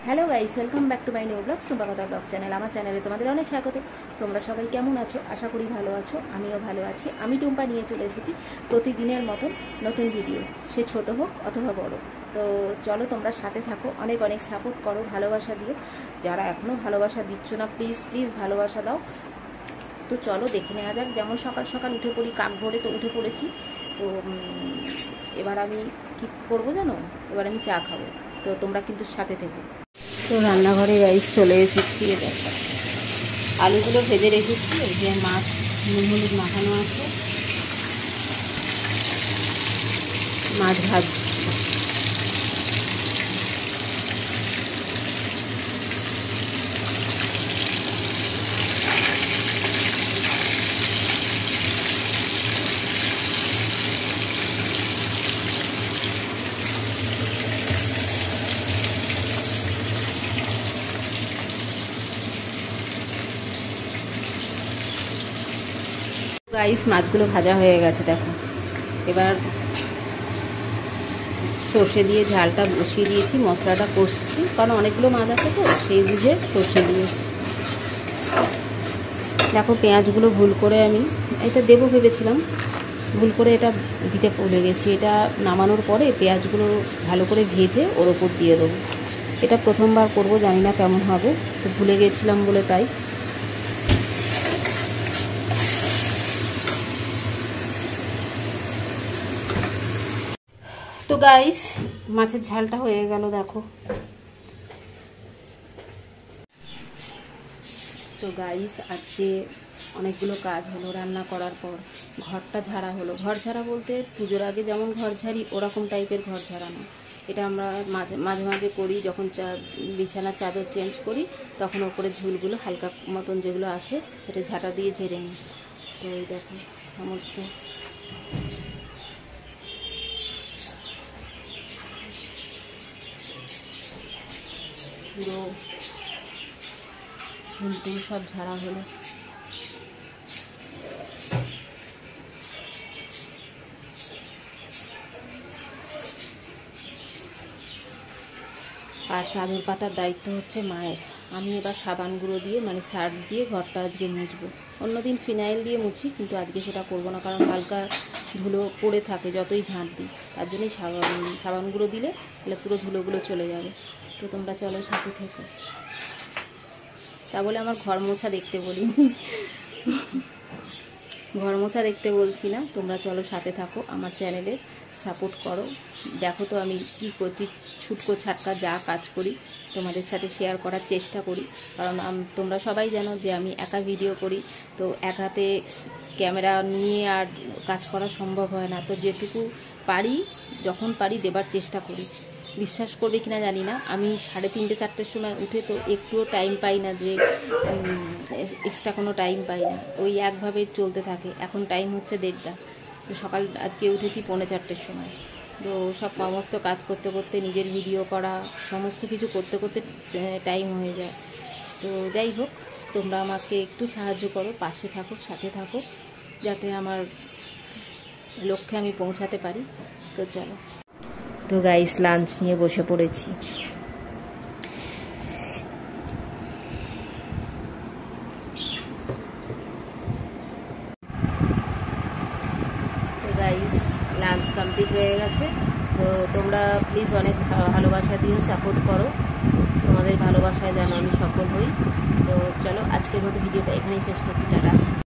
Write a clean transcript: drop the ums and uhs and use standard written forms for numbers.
Hello guys, welcome back to my new blogs Tumpakatha blog channel. আমার চ্যানেলে তোমাদের অনেক স্বাগত। তোমরা সবাই কেমন আছো? আশা করি ভালো আছো। আমিও ভালো আছি। আমি টুম্পা নিয়ে চলে এসেছি প্রতিদিনের মতন নতুন ভিডিও, সে ছোট হোক অথবা বড়। তো চলো তোমরা সাথে থাকো, অনেক অনেক সাপোর্ট করো, ভালোবাসা দিও। যারা এখনও ভালোবাসা দিচ্ছ না, প্লিজ প্লিজ ভালোবাসা দাও। তো চলো দেখে নেওয়া যাক। যেমন সকাল সকাল উঠে পড়ি, কাক ভোরে তো উঠে পড়েছি। তো এবার আমি কী করবো জানো? এবার আমি চা খাবো। তো তোমরা কিন্তু সাথে থেকো। তো রান্নাঘরে রাইস চলে এসেছি। এটা আলুগুলো ভেজে রেখেছি, এই যে মাছ নুন হলুদ মাখানো আছে, মাছ ভাজছি। গাইস, মাছগুলো ভাজা হয়ে গেছে দেখো। এবার সর্ষে দিয়ে ঝালটা বসিয়ে দিয়েছি, মশলাটা কষছি, কারণ অনেকগুলো মাছ আছে তো সেই বুঝে সর্ষে দিয়েছি। দেখো পেঁয়াজগুলো ভুল করে আমি এটা দেবো ভেবেছিলাম, ভুল করে এটা দিতে ভুলে গেছি। এটা নামানোর পরে পেঁয়াজগুলো ভালো করে ভেজে ওর ওপর দিয়ে দেবো। এটা প্রথমবার করব, জানি না কেমন হবে, তো ভুলে গেছিলাম বলে তাই। তো গাইস, মাছের ঝালটা হয়ে গেল দেখো। তো গাইস, আজকে অনেকগুলো কাজ হলো রান্না করার পর। ঘরটা ঝাড়া হলো। ঘর ঝাড়া বলতে পুজোর আগে যেমন ঘর ঝাড়ি ওরকম টাইপের ঘর ঝাড়া না। এটা আমরা মাঝে মাঝে করি, যখন বিছানার চাদর চেঞ্জ করি তখন ওপরে ঝুলগুলো হালকা মতন যেগুলো আছে সেটা ঝাঁটা দিয়ে ঝেড়ে নিই। তো এই দেখো সমস্ত পুরো ঝুলটুল সব ঝাড়া হলো। আর চাদর পাতার দায়িত্ব হচ্ছে মায়ের। আমি এবার সাবান গুঁড়ো দিয়ে মানে সার্ফ দিয়ে ঘরটা আজকে মুছবো। অন্যদিন ফিনাইল দিয়ে মুছি, কিন্তু আজকে সেটা করবো না, কারণ হালকা ধুলো পড়ে থাকে যতই ঝাঁট দিই। তার জন্যই সাবান গুঁড়ো দিলে তাহলে পুরো ধুলোগুলো চলে যাবে। তো তোমরা চলো সাথে থেকো। তা বলে আমার ঘর মোছা দেখতে বলিনি, ঘর মোছা দেখতে বলছি না। তোমরা চলো সাথে থাকো, আমার চ্যানেলে সাপোর্ট করো। দেখো তো আমি কী করছি, ছুটকো ছাটকা যা কাজ করি তোমাদের সাথে শেয়ার করার চেষ্টা করি। কারণ তোমরা সবাই জানো যে আমি একা ভিডিও করি, তো এক হাতে ক্যামেরা নিয়ে আর কাজ করা সম্ভব হয় না। তো যেটুকু পারি যখন পারি দেবার চেষ্টা করি। বিশ্বাস করবে কিনা জানি না, আমি 3:30 4টের সময় উঠে তো একটুও টাইম পাই না, যে এক্সট্রা কোনো টাইম পাই না, ওই একভাবে চলতে থাকে। এখন টাইম হচ্ছে 1:30, তো সকাল আজকে উঠেছি 3:45-4টের সময়। তো সব সমস্ত কাজ করতে করতে নিজের ভিডিও করা সমস্ত কিছু করতে করতে টাইম হয়ে যায়। তো যাই হোক, তোমরা আমাকে একটু সাহায্য করো, পাশে থাকো, সাথে থাকো, যাতে আমার লক্ষ্যে আমি পৌঁছাতে পারি। তো চলো। তো গাইস, লাঞ্চ নিয়ে বসে পড়েছি। তো গাইস, লাঞ্চ কমপ্লিট হয়ে গেছে। তো তোমরা প্লিজ অনেক ভালোবাসা দিও, সাপোর্ট করো। তোমাদের ভালোবাসায় যেন আমি সফল হই। তো চলো, আজকের মতো ভিডিওটা এখানেই শেষ করছি। টাটা।